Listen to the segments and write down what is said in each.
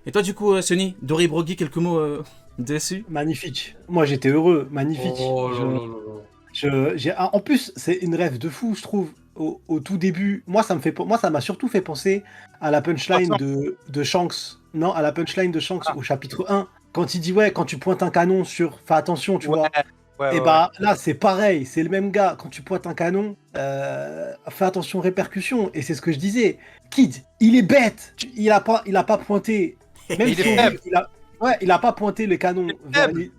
Et toi, du coup, Sonny, Dory Broggy, quelques mots dessus? Magnifique. Moi, j'étais heureux. Magnifique. Oh là Je, là là là. en plus, c'est une rêve de fou, je trouve. Au tout début, moi, ça m'a surtout fait penser à la punchline de Shanks. Non, à la punchline de Shanks au chapitre 1. Quand il dit, ouais, quand tu pointes un canon sur. Fais attention, tu Ouais, vois. ouais, Et ouais. bah là, c'est pareil. C'est le même gars. Quand tu pointes un canon, fais attention aux répercussions. Et c'est ce que je disais. Kid, il est bête. Il a pas pointé. Même Il si est on faible. dit ouais, il a pas pointé le canon vers faible.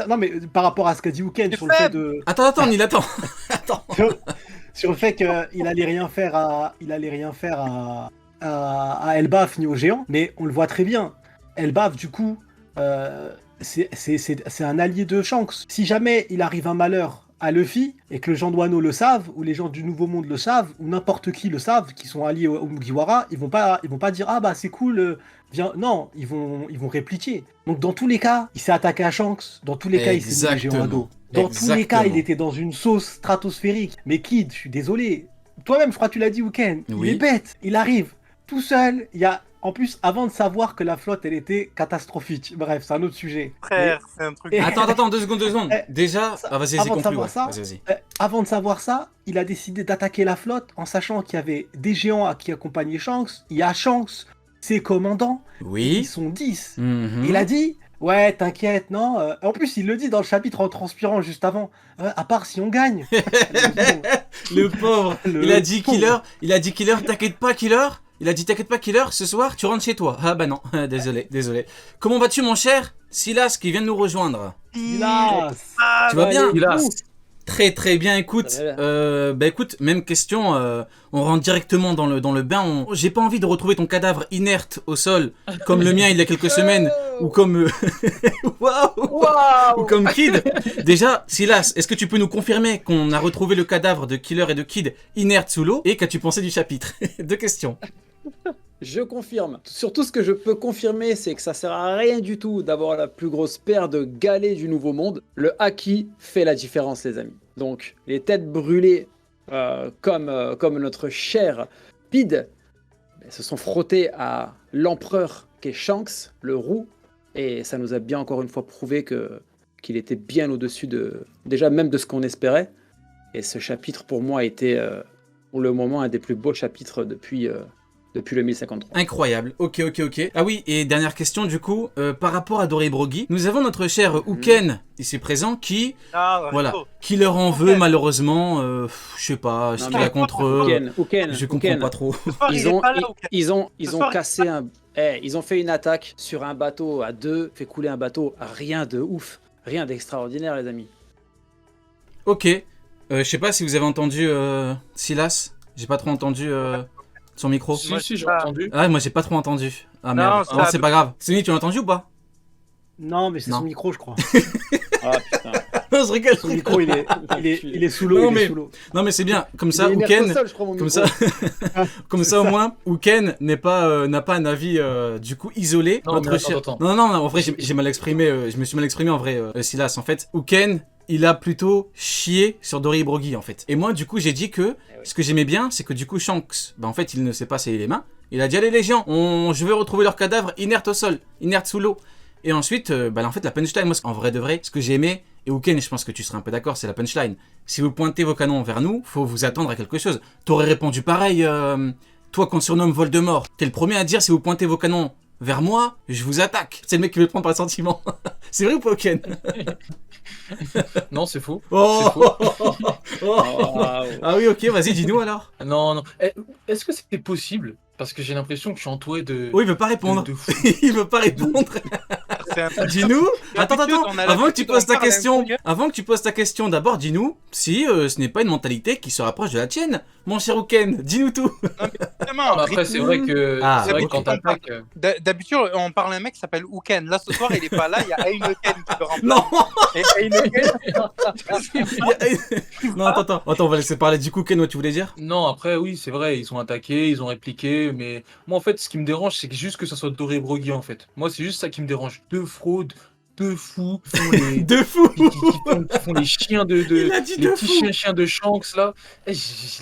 Non, mais par rapport à ce qu'a dit Uken Il est sur le fait faible. de. Attends, on y l'attend. Attends. Sur le fait qu'il allait rien faire à Elbaf ni au géant, mais on le voit très bien. Elbaf, du coup, c'est un allié de Shanks. Si jamais il arrive un malheur à Luffy, et que les gens de Wano le savent, ou les gens du Nouveau Monde le savent, ou n'importe qui le savent, qui sont alliés au Mugiwara, ils vont pas dire « Ah bah c'est cool, viens... » Non, ils vont répliquer. Donc dans tous les cas, il s'est attaqué à Shanks, dans tous les cas, il s'est mis les géants à dos. Dans tous les cas, il était dans une sauce stratosphérique. Mais Kid, je suis désolé. Toi-même, je crois que tu l'as dit, Weekend. Oui. Il est bête. Il arrive tout seul. Il y a, en plus, avant de savoir que la flotte, elle était catastrophique. Bref, c'est un autre sujet. Frère, c'est un truc. Et- Attends, 2 secondes. Déjà, vas-y, avant de conclue. savoir Ouais. ça, Vas-y. Avant de savoir ça, il a décidé d'attaquer la flotte en sachant qu'il y avait des géants à qui accompagnaient Shanks. Il y a Shanks, ses commandants. Ils Oui. sont 10. Mhm. Il a dit ouais, t'inquiète, non. En plus, il le dit dans le chapitre en transpirant juste avant. À part si on gagne. Le pauvre. Le Il a dit pauvre. Killer, t'inquiète pas, Killer. Il a dit t'inquiète pas, Killer, ce soir, tu rentres chez toi. Ah bah non, désolé. Comment vas-tu, mon cher Silas, qui vient de nous rejoindre? Silas. Tu vas bien? Silas. Très bien, écoute, Ça va bien. écoute, même question, on rentre directement dans le bain, j'ai pas envie de retrouver ton cadavre inerte au sol, comme le mien il y a quelques semaines, ou comme, ou comme Kid. Déjà, Silas, est-ce que tu peux nous confirmer qu'on a retrouvé le cadavre de Killer et de Kid inerte sous l'eau, et qu'as-tu pensé du chapitre? Deux questions. Je confirme. Surtout ce que je peux confirmer, c'est que ça sert à rien du tout d'avoir la plus grosse paire de galets du Nouveau Monde. Le haki fait la différence, les amis. Donc, les têtes brûlées, comme notre cher Pid, se sont frottées à l'empereur qu'est Shanks, le roux, et ça nous a bien encore une fois prouvé qu'il était bien au-dessus déjà même de ce qu'on espérait. Et ce chapitre, pour moi, a été, pour le moment, un des plus beaux chapitres depuis le 1053. Incroyable, ok. Ah oui, et dernière question du coup, par rapport à Dory Broggy, nous avons notre cher Uken, ici présent, qui, Ah, voilà, Rico. qui leur en veut malheureusement, je sais pas, ce Non, qu'il mais a contre eux, Uken, je comprends pas trop. Ce soir, il Ils est ont, pas là, ils, ok. ils ont, Ce ils ont soir, cassé ils ont fait une attaque sur un bateau à deux, fait couler un bateau, rien de ouf, rien d'extraordinaire, les amis. Ok, je sais pas si vous avez entendu Silas, j'ai pas trop entendu son micro. Si, j'ai Ah. entendu. Ah, moi j'ai pas trop entendu. Ah Non, merde, ça non, a- c'est pas grave. Sonny, tu l'as entendu ou pas? Non, mais c'est Non. son micro, je crois. Ah putain. Non, je rigole. Son micro, il est sous l'eau. Non, il est mais- sous l'eau. Non mais c'est bien, comme Il ça, est inerte Uken... au sol, je crois, mon Comme micro. ça, comme ça au moins, Uken n'a pas un avis du coup isolé. Non, mais attends. Non, en vrai, j'ai mal exprimé. Je me suis mal exprimé en vrai, Silas. En fait, Uken, il a plutôt chié sur Dory Broggy en fait. Et moi, du coup, j'ai dit que ce que j'aimais bien, c'est que du coup, Shanks, bah en fait, il ne s'est pas serré les mains. Il a dit allez les gens, je veux retrouver leur cadavre inerte au sol, inerte sous l'eau. Et ensuite, bah en fait, la punchline, moi, en vrai de vrai, ce que j'ai aimé. Et Uken, je pense que tu seras un peu d'accord, c'est la punchline. Si vous pointez vos canons vers nous, faut vous attendre à quelque chose. T'aurais répondu pareil, toi qu'on surnomme Voldemort. T'es le premier à dire si vous pointez vos canons vers moi, je vous attaque. C'est le mec qui veut le prendre par le sentiment. C'est vrai ou pas, Uken? Non, c'est faux. Oh, C'est faux. Waouh. Ah oui, ok, vas-y, dis-nous alors. Non. Est-ce que c'était possible? Parce que j'ai l'impression que je suis entouré de. Oh, il veut pas répondre. de fou. Il veut pas répondre. c'est un- Dis-nous. Attends. on a Avant que tu l'habitude, poses on ta parle question, d'un coup, d'abord, dis-nous si ce n'est pas une mentalité qui se rapproche de la tienne, mon cher Uken. Dis-nous tout. Justement, Non, mais après, c'est vrai que, Ah, c'est vrai ok. que quand t'attaques. D'habitude, on parle d'un mec qui s'appelle Uken. Là, ce soir, il est pas là. Il y a Heineken qui le remplace. Non. Et Heineken, Non, attends, on va laisser parler du coup, Ken, tu voulais dire? Non, après, oui, c'est vrai, ils ont attaqué, ils ont répliqué, mais moi, en fait, ce qui me dérange, c'est que juste que ça soit Doré Broggy, en fait. Moi, c'est juste ça qui me dérange. Deux fraudes, deux fous qui font les, De fou. qui font les chiens de Il a dit les de petits fou. chiens de Shanks là. Je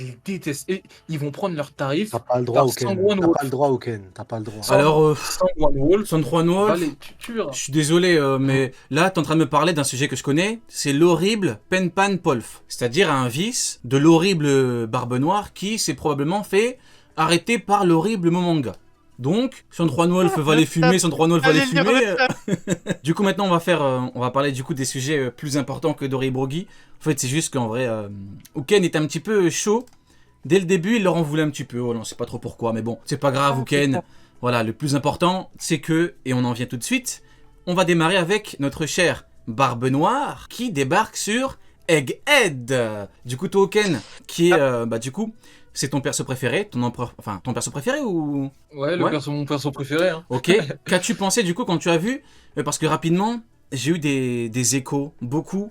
les déteste. Et ils vont prendre leur tarif T'as pas le droit par au Ken. Sangwon T'as Wolf. pas le droit au Ken. T'as pas le droit. Alors, Sangwon Wolf. Sandro Va Wolf, les- tu verras. je suis désolé, mais là, t'es en train de me parler d'un sujet que je connais, c'est l'horrible Penpan Polf, c'est-à-dire un vice de l'horrible Barbe Noire qui s'est probablement fait arrêter par l'horrible Momanga. Donc, Sandro Wolf va les fumer, Sandro Wolf va les Allez, lire fumer. le Du coup, maintenant, on va parler du coup des sujets plus importants que Dory Broggy. En fait, c'est juste qu'en vrai, Uken est un petit peu chaud. Dès le début, il leur en voulait un petit peu. Oh, on sait pas trop pourquoi, mais bon, c'est pas grave, Uken. Voilà, le plus important, c'est que, et on en vient tout de suite, on va démarrer avec notre cher Barbe Noire qui débarque sur Egghead. Du coup, toi, Uken, qui est, du coup, c'est ton perso préféré, ton empereur, enfin, ton perso préféré ou... Ouais, Ouais. mon perso préféré. Hein. Ok, qu'as-tu pensé du coup quand tu as vu parce que rapidement, j'ai eu des échos, beaucoup,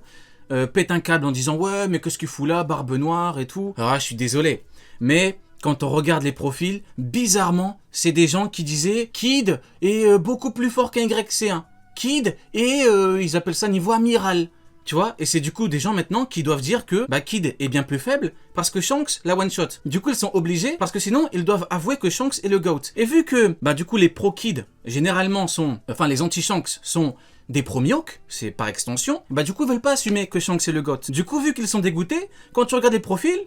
pète un câble en disant ouais mais qu'est-ce qu'il fout là, Barbe Noire et tout. Alors je suis désolé, mais quand on regarde les profils, bizarrement, c'est des gens qui disaient Kid est beaucoup plus fort qu'un YC1. Kid est, ils appellent ça niveau amiral. Tu vois, et c'est du coup des gens maintenant qui doivent dire que Kid est bien plus faible parce que Shanks l'a one shot. Du coup, ils sont obligés parce que sinon ils doivent avouer que Shanks est le GOAT. Et vu que du coup les pro Kid généralement sont, enfin les anti-Shanks sont des pro Mihawk, c'est par extension, du coup ils veulent pas assumer que Shanks est le GOAT. Du coup, vu qu'ils sont dégoûtés, quand tu regardes les profils,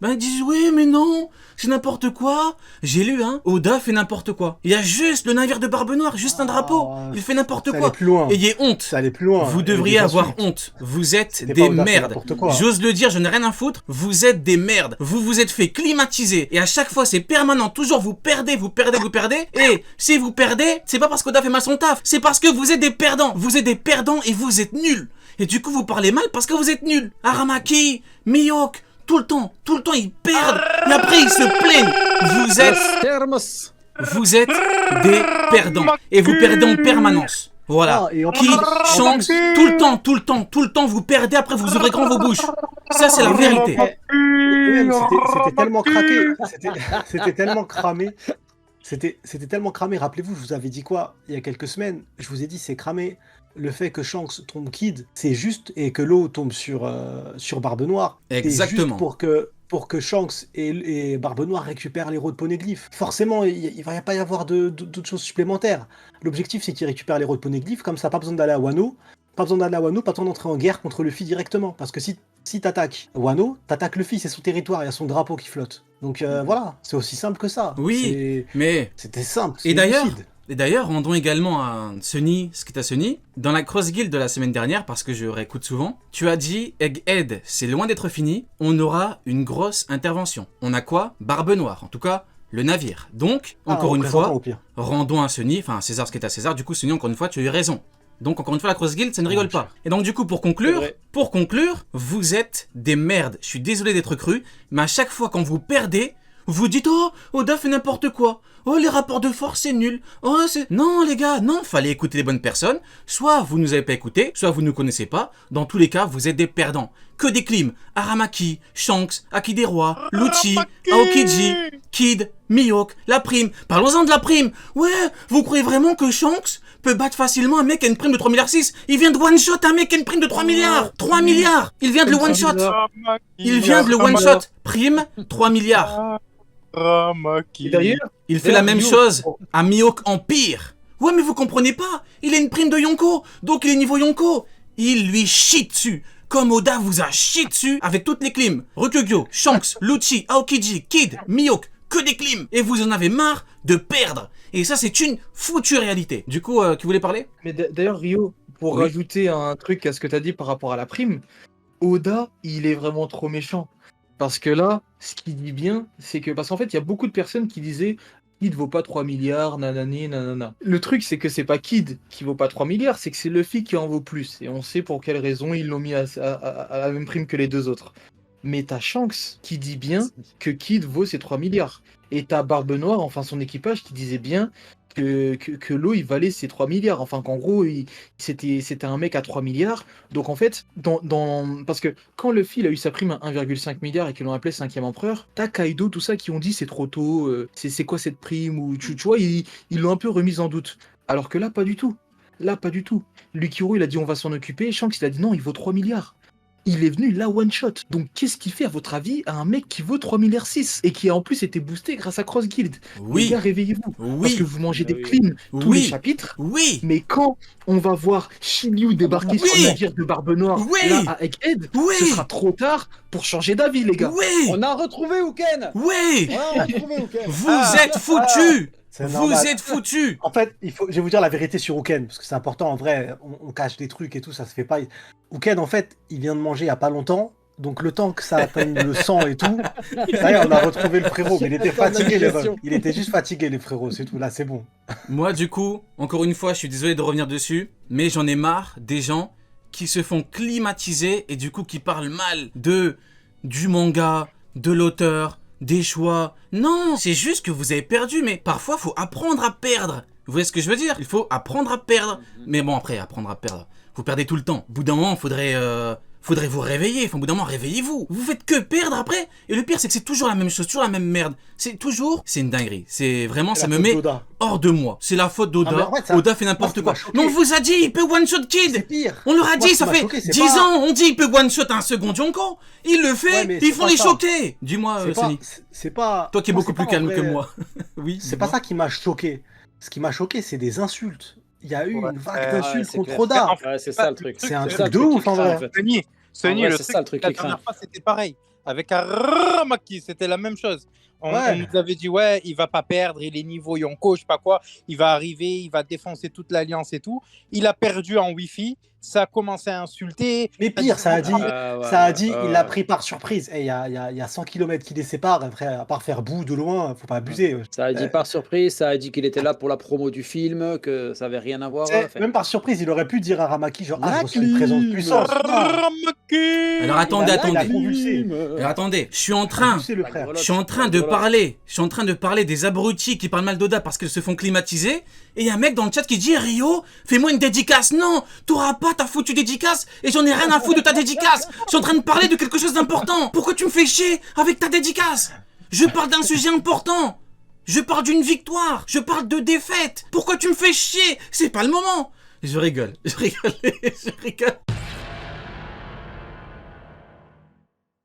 ils disent oui mais non, c'est n'importe quoi. J'ai lu Oda fait n'importe quoi. Il y a juste le navire de Barbe Noire, juste un drapeau. Il fait n'importe Ça quoi. allait plus loin. Ayez honte. Ça allait plus loin. Vous Il y avait devriez des avoir insultes. honte. Vous êtes C'était des pas Oda, c'est merdes. n'importe quoi. J'ose le dire, je n'ai rien à foutre. Vous êtes des merdes. Vous vous êtes fait climatiser. Et à chaque fois, c'est permanent. Toujours, vous perdez, vous perdez, vous perdez. Et si vous perdez, c'est pas parce qu'Oda fait mal son taf. C'est parce que vous êtes des perdants. Vous êtes des perdants et vous êtes nuls. Et du coup, vous parlez mal parce que vous êtes nuls. Aramaki, Mihawk, tout le temps, ils perdent. Et après, ils se plaignent. Vous êtes des perdants. Et vous perdez en permanence. Voilà. Ah, et en Kid, plus- Shanks, tout le temps, vous perdez, après vous ouvrez grand vos bouches. Ça, c'est la vérité. C'était tellement craqué, c'était tellement cramé. C'était tellement cramé. Rappelez-vous, je vous avais dit quoi il y a quelques semaines? Je vous ai dit c'est cramé. Le fait que Shanks tombe Kid, c'est juste, et que l'eau tombe sur Barbe Noire, c'est Exactement. juste pour que Shanks et Barbe Noire récupèrent l'héros de Poneglyph. Forcément, il va pas y avoir d'autres choses supplémentaires. L'objectif, c'est qu'ils récupèrent l'héros de Poneglyph, comme ça, pas besoin d'aller à Wano. Pas besoin d'entrer en guerre contre Luffy directement. Parce que si t'attaques Wano, t'attaques Luffy, c'est son territoire, il y a son drapeau qui flotte. Donc voilà, c'est aussi simple que ça. Oui, mais... C'était simple. Et c'est d'ailleurs, lucide. rendons également à Sunny ce qui est à Sunny. Dans la Cross Guild de la semaine dernière, parce que je réécoute souvent, tu as dit Egghead, c'est loin d'être fini, on aura une grosse intervention. On a quoi? Barbe Noire, en tout cas, le navire. Donc, encore une fois, au pire. rendons à Sunny, enfin César ce qui est à César, du coup Sunny, encore une fois, tu as eu raison. Donc encore une fois, la Cross Guild, ça ne rigole pas. Et donc du coup, pour conclure, vous êtes des merdes. Je suis désolé d'être cru, mais à chaque fois quand vous perdez, vous dites « Oh, Oda fait n'importe quoi. Oh, les rapports de force, c'est nul. Oh, c'est... » Non, les gars, non, fallait écouter les bonnes personnes. Soit vous nous avez pas écouté, soit vous ne nous connaissez pas. Dans tous les cas, vous êtes des perdants. Que des clims. Aramaki, Shanks, Aki des Rois, Lucci, Aokiji, Kid, Mihawk, la prime. Parlons-en de la prime. Ouais, vous croyez vraiment que Shanks peut battre facilement un mec qui a une prime de 3,6 milliards? Il vient de one-shot un mec qui a une prime de 3 milliards. 3 milliards. Il vient de le one-shot. Il vient de le one-shot. Prime, 3 milliards. Et d'ailleurs, Il fait la même Mihawk- chose à Mihawk Empire. Ouais, mais vous comprenez pas. Il a une prime de Yonko, donc il est niveau Yonko. Il lui chie dessus. Comme Oda vous a chié dessus avec toutes les clims. Rukugyo, Shanks, Lucci, Aokiji, Kid, Mihawk, que des clims. Et vous en avez marre de perdre. Et ça, c'est une foutue réalité. Du coup, qui voulait parler? Mais d'ailleurs, Rio, pour Oui. rajouter un truc à ce que tu as dit par rapport à la prime, Oda, il est vraiment trop méchant. Parce que là, ce qu'il dit bien, c'est que... Parce qu'en fait, il y a beaucoup de personnes qui disaient Kid vaut pas 3 milliards, nanani, nanana. Le truc, c'est que c'est pas Kid qui vaut pas 3 milliards, c'est que c'est Luffy qui en vaut plus. Et on sait pour quelle raison ils l'ont mis à la même prime que les deux autres. Mais t'as Shanks qui dit bien que Kid vaut ses 3 milliards. Et t'as Barbe Noire, enfin son équipage, qui disait bien que l'eau il valait ses 3 milliards. Enfin qu'en gros c'était un mec à 3 milliards. Donc en fait, parce que quand Luffy il a eu sa prime à 1,5 milliard et qu'ils l'ont appelé 5e empereur, t'as Kaido, tout ça qui ont dit c'est trop tôt, c'est quoi cette prime, ou tu vois, ils l'ont un peu remise en doute. Alors que là, pas du tout. Là, pas du tout. Lukiru, il a dit on va s'en occuper. Shanks, il a dit non, il vaut 3 milliards. Il est venu là one shot. Donc qu'est-ce qu'il fait à votre avis à un mec qui vaut 3 milliards 6 et qui a en plus été boosté grâce à Cross Guild? Les Oui, gars, réveillez-vous. Parce oui, que vous mangez des Oui. cleans tous les oui, chapitres. oui, Mais quand on va voir Shiryu débarquer sur Oui. le navire de Barbe Noire Oui. là à Egghead, Oui. ce sera trop tard pour changer d'avis, les gars. oui, On a retrouvé Uken. oui. Ouais, on a retrouvé Uken. Vous êtes foutus. C'est Vous normal. êtes foutus. En fait, je vais vous dire la vérité sur Uken, parce que c'est important, en vrai, on cache des trucs et tout, ça se fait pas. Uken, en fait, il vient de manger il y a pas longtemps, donc le temps que ça atteigne le sang et tout, ça y est, on a retrouvé le frérot, mais il était fatigué, les refs. Il était juste fatigué, les frérots, c'est tout, là, c'est bon. Moi, du coup, encore une fois, je suis désolé de revenir dessus, mais j'en ai marre des gens qui se font climatiser et du coup qui parlent mal du manga, de l'auteur, des choix. Non, c'est juste que vous avez perdu, mais parfois, faut apprendre à perdre. Vous voyez ce que je veux dire? Il faut apprendre à perdre. Mais bon, après, apprendre à perdre, vous perdez tout le temps. Au bout d'un moment, faudrait vous réveiller. Enfin, au bout d'un moment, réveillez-vous. Vous faites que perdre après. Et le pire, c'est que c'est toujours la même chose, toujours la même merde. C'est une dinguerie. C'est vraiment, ça me met hors de moi. C'est la faute d'Oda. Ah, mais en fait, ça- Oda fait n'importe moi, quoi. ce qui Mais m'a on vous a dit, il peut one-shot C'est Kid. pire. On leur a Moi, dit, ce ça qui m'a fait choqué, c'est 10 pas- ans, on dit il peut one-shot un second Yonko. Il le fait, Ouais, mais ils c'est font pas les ça. choquer. Dis-moi, C'est pas, Sonny. c'est pas. Toi qui es moi, beaucoup c'est plus pas en calme que vrai- moi. Oui, C'est pas ça qui m'a choqué. Ce qui m'a choqué, c'est des insultes. Il y a eu Ouais. une vague Ouais, d'insultes c'est contre clair. Oda. Ouais, c'est ça le truc. C'est un ça truc le de qui ouf, en craint, vrai. fait. Sonny, En vrai, le c'est ça le truc la qui craint. dernière fois, c'était pareil. Avec Aramaki, c'était la même chose. On Ouais. nous avait dit, ouais, il va pas perdre, il est niveau Yonko, je sais pas quoi. Il va arriver, il va défoncer toute l'alliance et tout. Il a perdu en Wi-Fi. Ça a commencé à insulter. Mais pire, ça a dit, il l'a pris par surprise. Et il y a 100 km qui les séparent. Après, à part faire bout de loin, faut pas abuser. Ça a dit par surprise, ça a dit qu'il était là pour la promo du film, que ça avait rien à voir. Tu sais, Enfin, même par surprise, il aurait pu dire à Ramaki, genre, ah, je reçois une Clim. présence puissance. Aramaki. Alors attendez, Il a attendez. convulsé. Alors attendez, je suis en train. Convulsé, le frère. Je suis en train de parler des abrutis qui parlent mal d'Oda parce qu'ils se font climatiser. Et il y a un mec dans le chat qui dit Rio, fais-moi une dédicace. Non, t'auras pas ta foutue dédicace et j'en ai rien à foutre de ta dédicace. Je suis en train de parler de quelque chose d'important. Pourquoi tu me fais chier avec ta dédicace? Je parle d'un sujet important. Je parle d'une victoire. Je parle de défaite. Pourquoi tu me fais chier? C'est pas le moment. Je rigole. Je rigole.